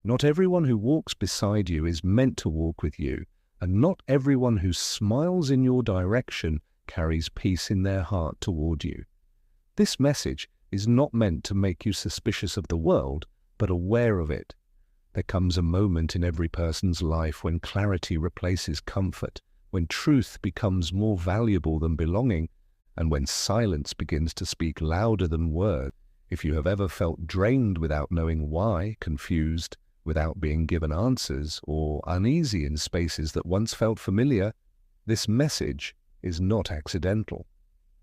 Not everyone who walks beside you is meant to walk with you, and not everyone who smiles in your direction carries peace in their heart toward you. This message is not meant to make you suspicious of the world, but aware of it. There comes a moment in every person's life when clarity replaces comfort, when truth becomes more valuable than belonging, and when silence begins to speak louder than words. If you have ever felt drained without knowing why, confused without being given answers, or uneasy in spaces that once felt familiar, this message is not accidental.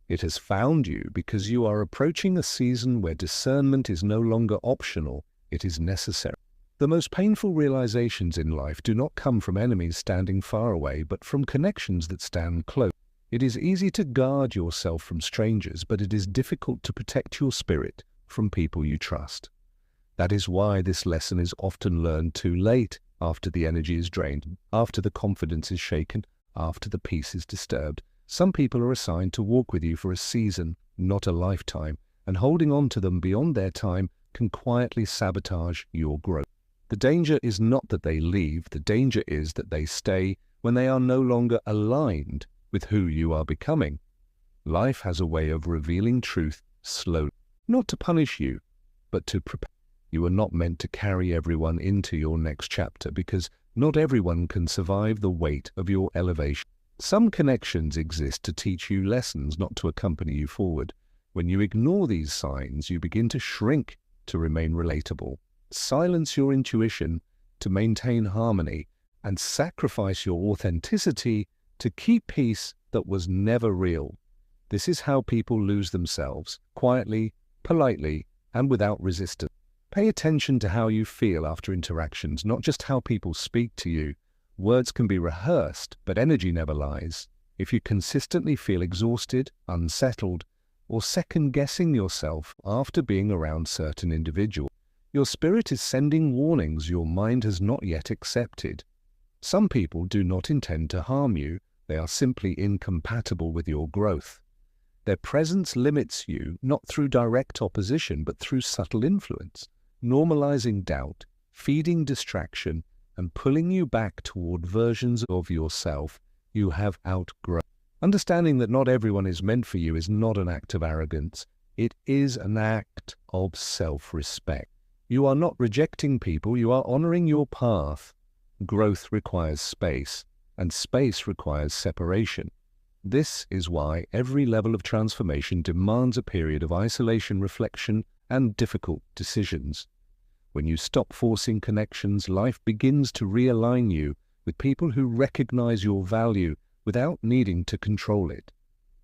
It has found you because you are approaching a season where discernment is no longer optional, it is necessary. The most painful realizations in life do not come from enemies standing far away, but from connections that stand close. It is easy to guard yourself from strangers, but it is difficult to protect your spirit from people you trust. That is why this lesson is often learned too late, after the energy is drained, after the confidence is shaken, after the peace is disturbed. Some people are assigned to walk with you for a season, not a lifetime, and holding on to them beyond their time can quietly sabotage your growth. The danger is not that they leave, the danger is that they stay when they are no longer aligned with who you are becoming. Life has a way of revealing truth slowly, not to punish you, but to prepare. You are not meant to carry everyone into your next chapter because not everyone can survive the weight of your elevation. Some connections exist to teach you lessons, not to accompany you forward. When you ignore these signs, you begin to shrink to remain relatable, silence your intuition to maintain harmony, and sacrifice your authenticity to keep peace that was never real. This is how people lose themselves, quietly, politely, and without resistance. Pay attention to how you feel after interactions, not just how people speak to you. Words can be rehearsed, but energy never lies. If you consistently feel exhausted, unsettled, or second-guessing yourself after being around certain individuals, your spirit is sending warnings your mind has not yet accepted. Some people do not intend to harm you, they are simply incompatible with your growth. Their presence limits you not through direct opposition, but through subtle influence, normalizing doubt, feeding distraction, and pulling you back toward versions of yourself you have outgrown. Understanding that not everyone is meant for you is not an act of arrogance. It is an act of self-respect. You are not rejecting people, you are honoring your path. Growth requires space, and space requires separation. This is why every level of transformation demands a period of isolation, reflection, and difficult decisions. When you stop forcing connections, life begins to realign you with people who recognize your value without needing to control it.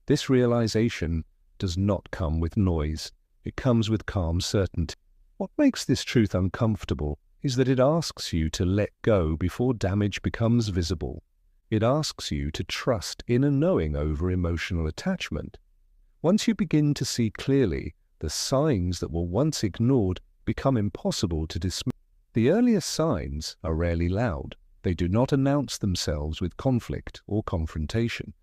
This realization does not come with noise. It comes with calm certainty. What makes this truth uncomfortable is that it asks you to let go before damage becomes visible. It asks you to trust inner knowing over emotional attachment. Once you begin to see clearly, the signs that were once ignored become impossible to dismiss. The earliest signs are rarely loud. They do not announce themselves with conflict or confrontation.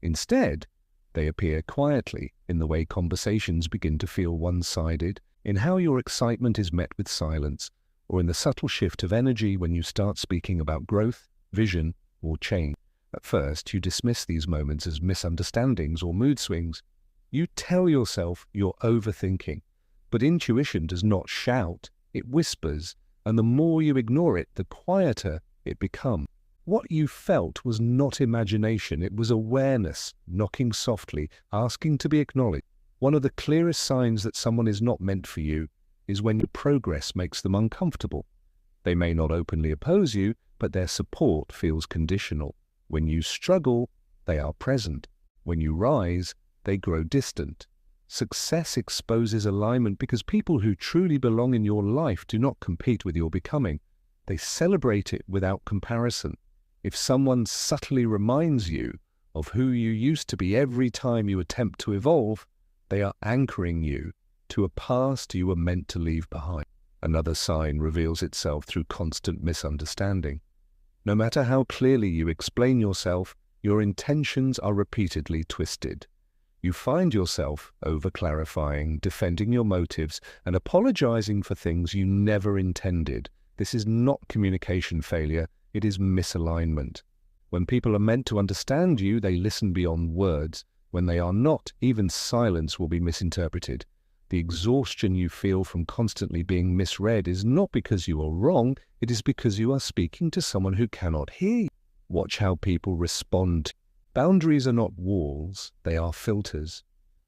Instead, they appear quietly in the way conversations begin to feel one-sided, in how your excitement is met with silence, or in the subtle shift of energy when you start speaking about growth, vision, or change. At first, you dismiss these moments as misunderstandings or mood swings. You tell yourself you're overthinking, but intuition does not shout, it whispers, and the more you ignore it, the quieter it becomes. What you felt was not imagination, it was awareness, knocking softly, asking to be acknowledged. One of the clearest signs that someone is not meant for you is when your progress makes them uncomfortable. They may not openly oppose you, but their support feels conditional. When you struggle, they are present. When you rise, they grow distant. Success exposes alignment because people who truly belong in your life do not compete with your becoming. They celebrate it without comparison. If someone subtly reminds you of who you used to be every time you attempt to evolve, they are anchoring you to a past you were meant to leave behind. Another sign reveals itself through constant misunderstanding. No matter how clearly you explain yourself, your intentions are repeatedly twisted. You find yourself over-clarifying, defending your motives, and apologizing for things you never intended, This is not communication failure, it is misalignment. When people are meant to understand you, they listen beyond words. When they are not, even silence will be misinterpreted. The exhaustion you feel from constantly being misread is not because you are wrong, it is because you are speaking to someone who cannot hear you. Watch how people respond. Boundaries are not walls, they are filters.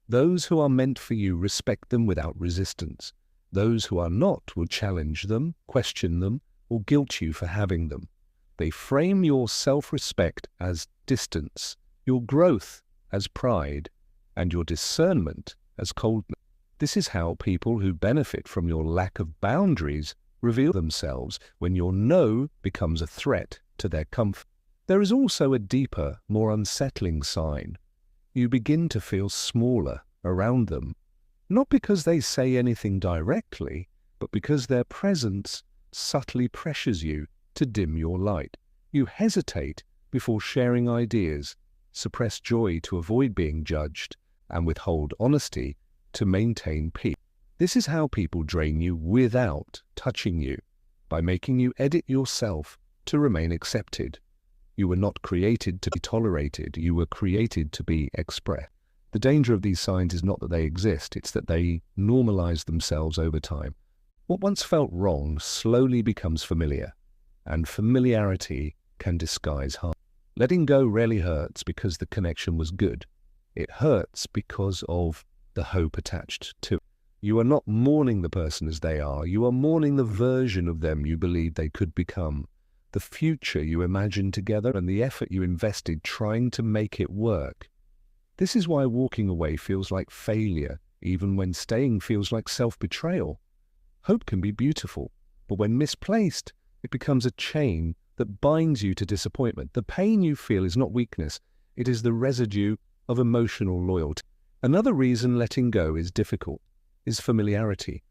Those who are meant for you respect them without resistance. Those who are not will challenge them, question them, or guilt you for having them. They frame your self-respect as distance, your growth as pride, and your discernment as coldness. This is how people who benefit from your lack of boundaries reveal themselves when your no becomes a threat to their comfort. There is also a deeper, more unsettling sign. You begin to feel smaller around them, not because they say anything directly, but because their presence subtly pressures you to dim your light. You hesitate before sharing ideas, suppress joy to avoid being judged, and withhold honesty to maintain peace. This is how people drain you without touching you, by making you edit yourself to remain accepted. You were not created to be tolerated, you were created to be expressed. The danger of these signs is not that they exist, it's that they normalize themselves over time. What once felt wrong slowly becomes familiar, and familiarity can disguise harm. Letting go rarely hurts because the connection was good. It hurts because of the hope attached to it. You are not mourning the person as they are, you are mourning the version of them you believed they could become, the future you imagined together and the effort you invested trying to make it work. This is why walking away feels like failure, even when staying feels like self-betrayal. Hope can be beautiful, but when misplaced, it becomes a chain that binds you to disappointment. The pain you feel is not weakness, it is the residue of emotional loyalty. Another reason letting go is difficult is familiarity.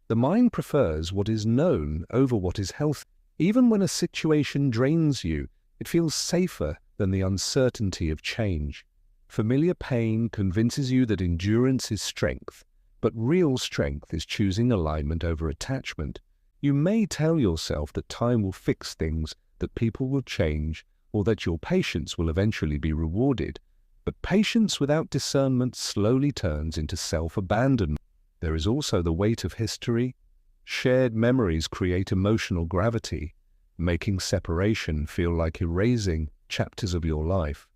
The mind prefers what is known over what is healthy. Even when a situation drains you, it feels safer than the uncertainty of change. Familiar pain convinces you that endurance is strength, but real strength is choosing alignment over attachment. You may tell yourself that time will fix things, that people will change, or that your patience will eventually be rewarded. But patience without discernment slowly turns into self-abandonment. There is also the weight of history. Shared memories create emotional gravity, making separation feel like erasing chapters of your life.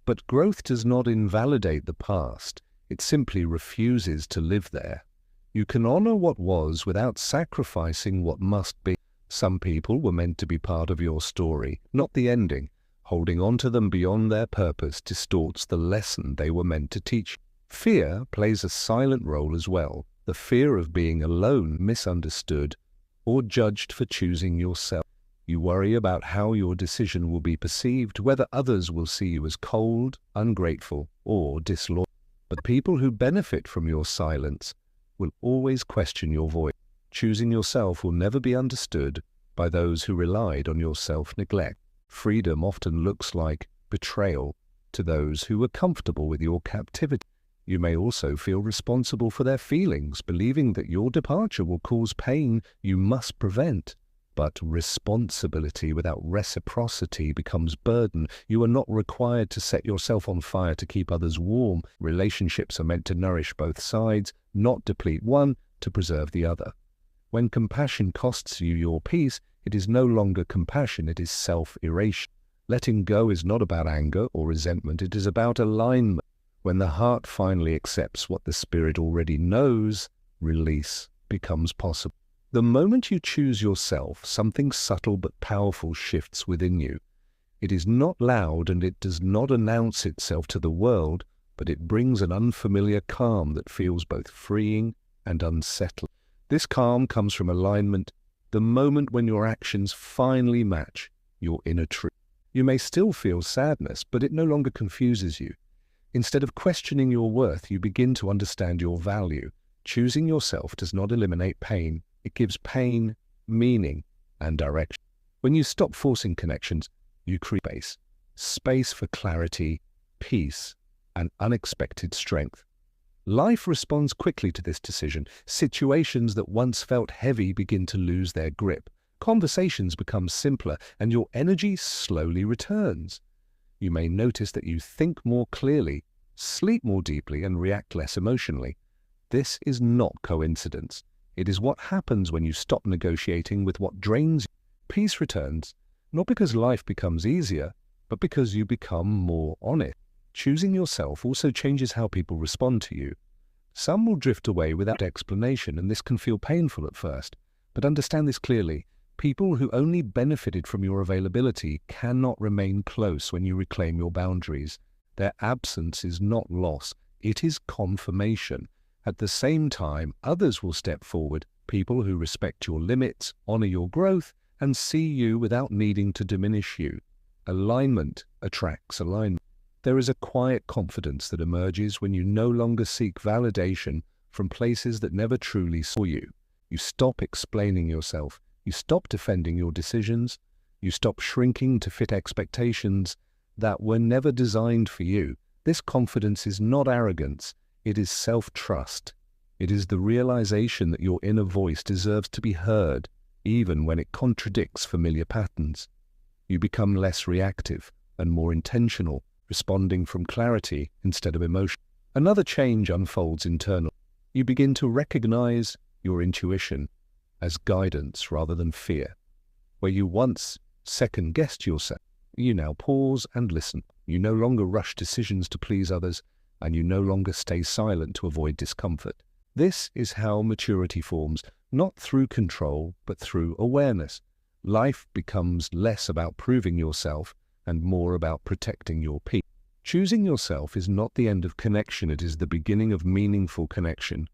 But growth does not invalidate the past, it simply refuses to live there. You can honor what was without sacrificing what must be. Some people were meant to be part of your story, not the ending. Holding on to them beyond their purpose distorts the lesson they were meant to teach. Fear plays a silent role as well, the fear of being alone, misunderstood, or judged for choosing yourself. You worry about how your decision will be perceived, whether others will see you as cold, ungrateful, or disloyal. But people who benefit from your silence will always question your voice. Choosing yourself will never be understood by those who relied on your self-neglect. Freedom often looks like betrayal to those who were comfortable with your captivity. You may also feel responsible for their feelings, believing that your departure will cause pain you must prevent. But responsibility without reciprocity becomes burden. You are not required to set yourself on fire to keep others warm. Relationships are meant to nourish both sides, not deplete one to preserve the other. When compassion costs you your peace, it is no longer compassion, it is self-erasure. Letting go is not about anger or resentment, it is about alignment. When the heart finally accepts what the spirit already knows, release becomes possible. The moment you choose yourself, something subtle but powerful shifts within you. It is not loud and it does not announce itself to the world, but it brings an unfamiliar calm that feels both freeing and unsettling. This calm comes from alignment, the moment when your actions finally match your inner truth. You may still feel sadness, but it no longer confuses you. Instead of questioning your worth, you begin to understand your value. Choosing yourself does not eliminate pain. It gives pain meaning and direction. When you stop forcing connections, you create space for clarity, peace, and unexpected strength. Life responds quickly to this decision. Situations that once felt heavy begin to lose their grip. Conversations become simpler and your energy slowly returns. You may notice that you think more clearly, sleep more deeply, and react less emotionally. This is not coincidence. It is what happens when you stop negotiating with what drains you. Peace returns, not because life becomes easier, but because you become more honest. Choosing yourself also changes how people respond to you. Some will drift away without explanation, and this can feel painful at first. But understand this clearly. People who only benefited from your availability cannot remain close when you reclaim your boundaries. Their absence is not loss, it is confirmation. At the same time, others will step forward, people who respect your limits, honor your growth, and see you without needing to diminish you. Alignment attracts alignment. There is a quiet confidence that emerges when you no longer seek validation from places that never truly saw you. You stop explaining yourself. You stop defending your decisions. You stop shrinking to fit expectations that were never designed for you. This confidence is not arrogance. It is self-trust. It is the realization that your inner voice deserves to be heard, even when it contradicts familiar patterns. You become less reactive and more intentional, responding from clarity instead of emotion. Another change unfolds internally. You begin to recognize your intuition as guidance rather than fear. Where you once second-guessed yourself, you now pause and listen. You no longer rush decisions to please others, and you no longer stay silent to avoid discomfort. This is how maturity forms, not through control, but through awareness. Life becomes less about proving yourself and more about protecting your peace. Choosing yourself is not the end of connection, it is the beginning of meaningful connection.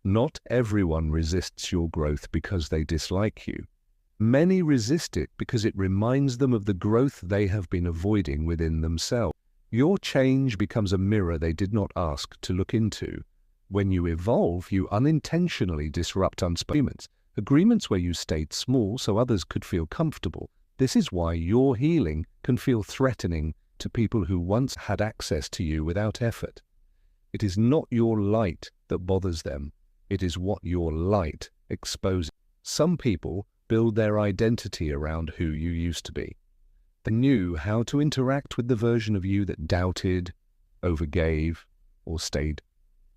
Not everyone resists your growth because they dislike you. Many resist it because it reminds them of the growth they have been avoiding within themselves. Your change becomes a mirror they did not ask to look into. When you evolve, you unintentionally disrupt unspoken agreements where you stayed small so others could feel comfortable. This is why your healing can feel threatening to people who once had access to you without effort. It is not your light that bothers them. It is what your light exposes. Some people build their identity around who you used to be. They knew how to interact with the version of you that doubted, overgave, or stayed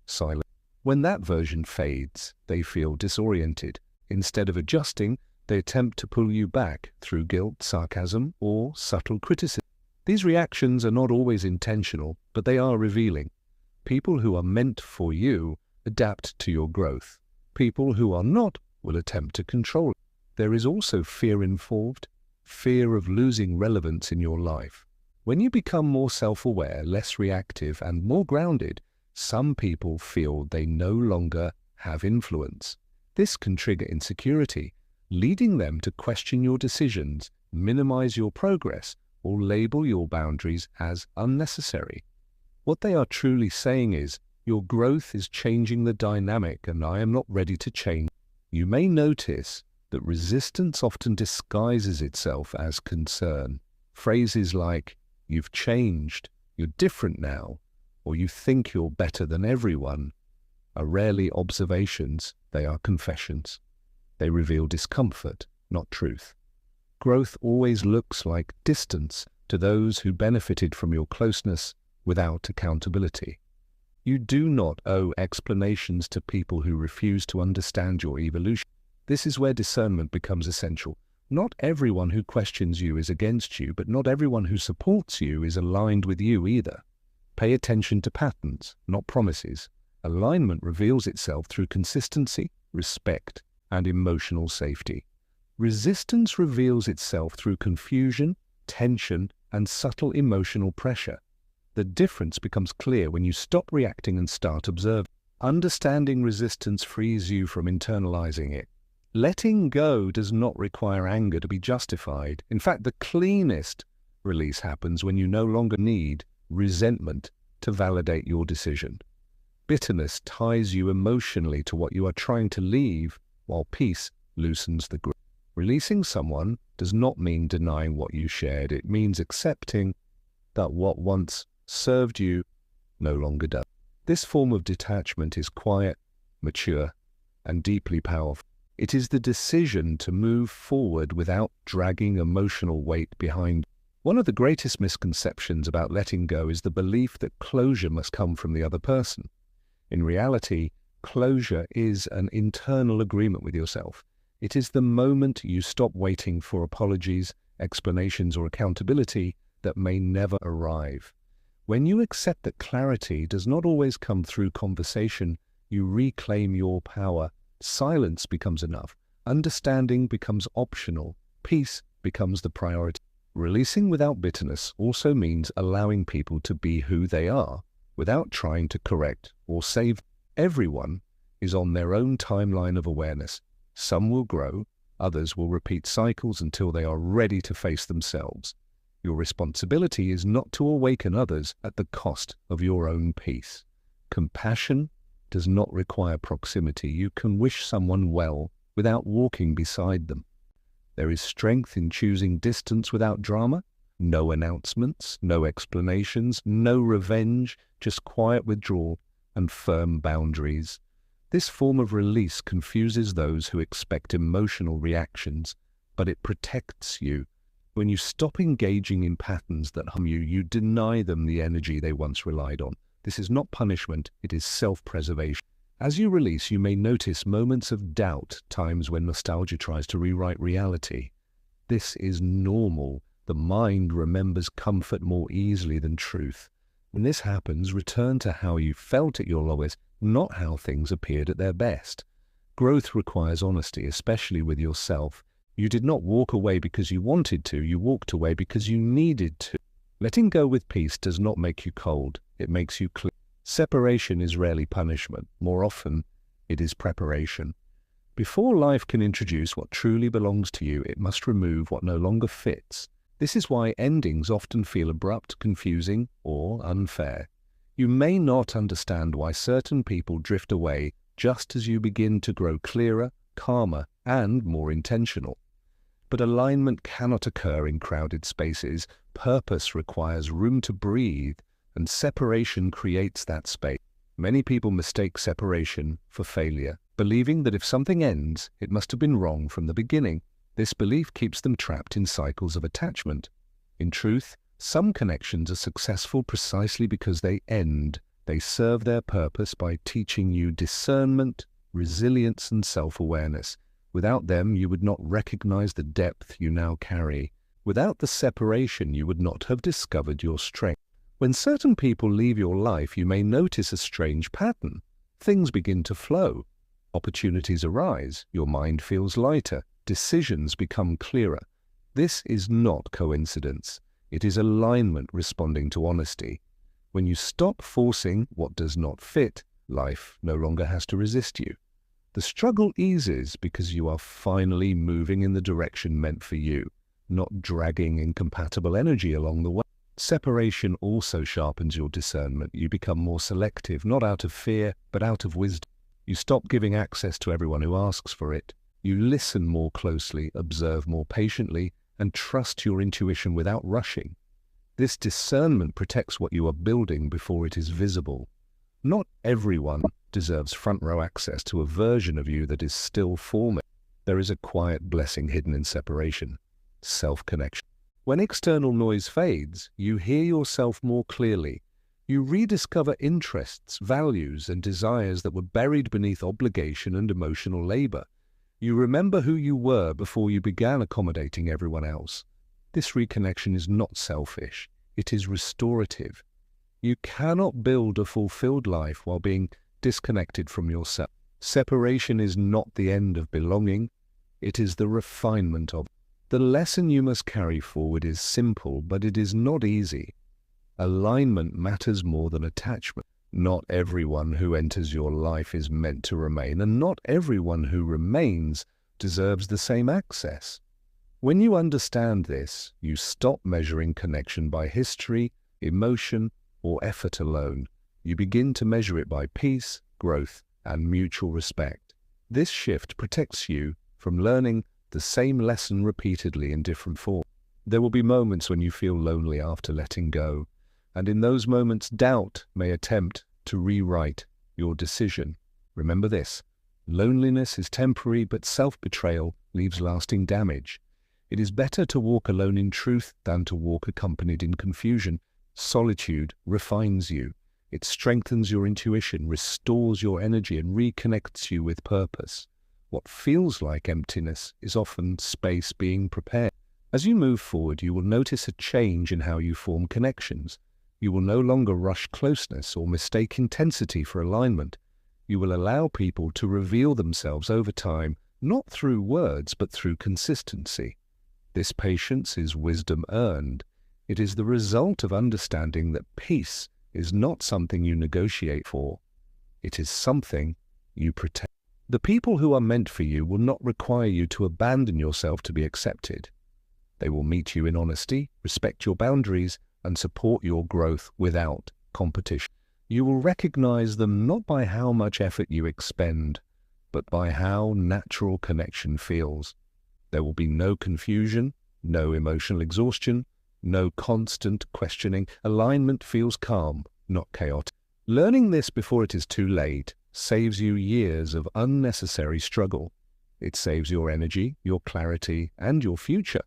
silent. When that version fades, they feel disoriented. Instead of adjusting, they attempt to pull you back through guilt, sarcasm, or subtle criticism. These reactions are not always intentional, but they are revealing. People who are meant for you adapt to your growth. People who are not will attempt to control it. There is also fear involved, fear of losing relevance in your life. When you become more self-aware, less reactive, and more grounded, some people feel they no longer have influence. This can trigger insecurity, leading them to question your decisions, minimize your progress, or label your boundaries as unnecessary. What they are truly saying is, your growth is changing the dynamic and I am not ready to change. You may notice that resistance often disguises itself as concern. Phrases like, "You've changed," "You're different now," or "You think you're better than everyone," are rarely observations, they are confessions. They reveal discomfort, not truth. Growth always looks like distance to those who benefited from your closeness without accountability. You do not owe explanations to people who refuse to understand your evolution. This is where discernment becomes essential. Not everyone who questions you is against you, but not everyone who supports you is aligned with you either. Pay attention to patterns, not promises. Alignment reveals itself through consistency, respect, and emotional safety. Resistance reveals itself through confusion, tension, and subtle emotional pressure. The difference becomes clear when you stop reacting and start observing. Understanding resistance frees you from internalizing it. Letting go does not require anger to be justified. In fact, the cleanest release happens when you no longer need resentment to validate your decision. Bitterness ties you emotionally to what you are trying to leave, while peace loosens the grip. Releasing someone does not mean denying what you shared. It means accepting that what once served you no longer does. This form of detachment is quiet, mature, and deeply powerful. It is the decision to move forward without dragging emotional weight behind. One of the greatest misconceptions about letting go is the belief that closure must come from the other person. In reality, closure is an internal agreement with yourself. It is the moment you stop waiting for apologies, explanations, or accountability that may never arrive. When you accept that clarity does not always come through conversation, you reclaim your power. Silence becomes enough. Understanding becomes optional. Peace becomes the priority. Releasing without bitterness also means allowing people to be who they are without trying to correct or save. Everyone is on their own timeline of awareness. Some will grow, others will repeat cycles until they are ready to face themselves. Your responsibility is not to awaken others at the cost of your own peace. Compassion does not require proximity. You can wish someone well without walking beside them. There is strength in choosing distance without drama. No announcements, no explanations, no revenge, just quiet withdrawal and firm boundaries. This form of release confuses those who expect emotional reactions, but it protects you. When you stop engaging in patterns that harm you, you deny them the energy they once relied on. This is not punishment, it is self-preservation. As you release, you may notice moments of doubt, times when nostalgia tries to rewrite reality. This is normal. The mind remembers comfort more easily than truth. When this happens, return to how you felt at your lowest, not how things appeared at their best. Growth requires honesty, especially with yourself. You did not walk away because you wanted to, you walked away because you needed to. Letting go with peace does not make you cold, it makes you clear. Separation is rarely punishment. More often, it is preparation. Before life can introduce what truly belongs to you, it must remove what no longer fits. This is why endings often feel abrupt, confusing, or unfair. You may not understand why certain people drift away just as you begin to grow clearer, calmer, and more intentional. But alignment cannot occur in crowded spaces. Purpose requires room to breathe, and separation creates that space. Many people mistake separation for failure, believing that if something ends, it must have been wrong from the beginning. This belief keeps them trapped in cycles of attachment. In truth, some connections are successful precisely because they end. They serve their purpose by teaching you discernment, resilience, and self-awareness. Without them, you would not recognize the depth you now carry. Without the separation, you would not have discovered your strength. When certain people leave your life, you may notice a strange pattern. Things begin to flow. Opportunities arise. Your mind feels lighter. Decisions become clearer. This is not coincidence. It is alignment responding to honesty. When you stop forcing what does not fit, life no longer has to resist you. The struggle eases because you are finally moving in the direction meant for you, not dragging incompatible energy along the way. Separation also sharpens your discernment. You become more selective, not out of fear, but out of wisdom. You stop giving access to everyone who asks for it. You listen more closely, observe more patiently, and trust your intuition without rushing. This discernment protects what you are building before it is visible. Not everyone deserves front-row access to a version of you that is still forming. There is a quiet blessing hidden in separation, self-connection. When external noise fades, you hear yourself more clearly. You rediscover interests, values, and desires that were buried beneath obligation and emotional labor. You remember who you were before you began accommodating everyone else. This reconnection is not selfish. It is restorative. You cannot build a fulfilled life while being disconnected from yourself. Separation is not the end of belonging. It is the refinement of it. The lesson you must carry forward is simple, but it is not easy. Alignment matters more than attachment. Not everyone who enters your life is meant to remain, and not everyone who remains deserves the same access. When you understand this, you stop measuring connection by history, emotion, or effort alone. You begin to measure it by peace, growth, and mutual respect. This shift protects you from learning the same lesson repeatedly in different forms. There will be moments when you feel lonely after letting go, and in those moments doubt may attempt to rewrite your decision. Remember this: Loneliness is temporary, but self-betrayal leaves lasting damage. It is better to walk alone in truth than to walk accompanied in confusion. Solitude refines you. It strengthens your intuition, restores your energy, and reconnects you with purpose. What feels like emptiness is often space being prepared. As you move forward, you will notice a change in how you form connections. You will no longer rush closeness or mistake intensity for alignment. You will allow people to reveal themselves over time, not through words, but through consistency. This patience is wisdom earned. It is the result of understanding that peace is not something you negotiate for. It is something you protect. The people who are meant for you will not require you to abandon yourself to be accepted. They will meet you in honesty, respect your boundaries, and support your growth without competition. You will recognize them not by how much effort you expend, but by how natural connection feels. There will be no confusion, no emotional exhaustion, no constant questioning. Alignment feels calm, not chaotic. Learning this before it is too late saves you years of unnecessary struggle. It saves your energy, your clarity, and your future.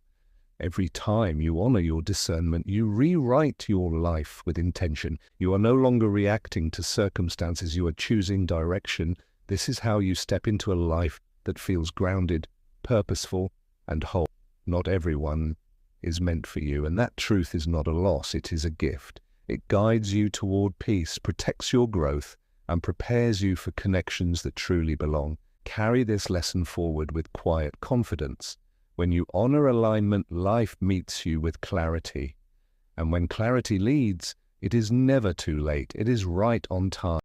Every time you honor your discernment, you rewrite your life with intention. You are no longer reacting to circumstances, you are choosing direction. This is how you step into a life that feels grounded, purposeful, and whole. Not everyone is meant for you, and that truth is not a loss, it is a gift. It guides you toward peace, protects your growth, and prepares you for connections that truly belong. Carry this lesson forward with quiet confidence. When you honor alignment, life meets you with clarity. And when clarity leads, it is never too late. It is right on time.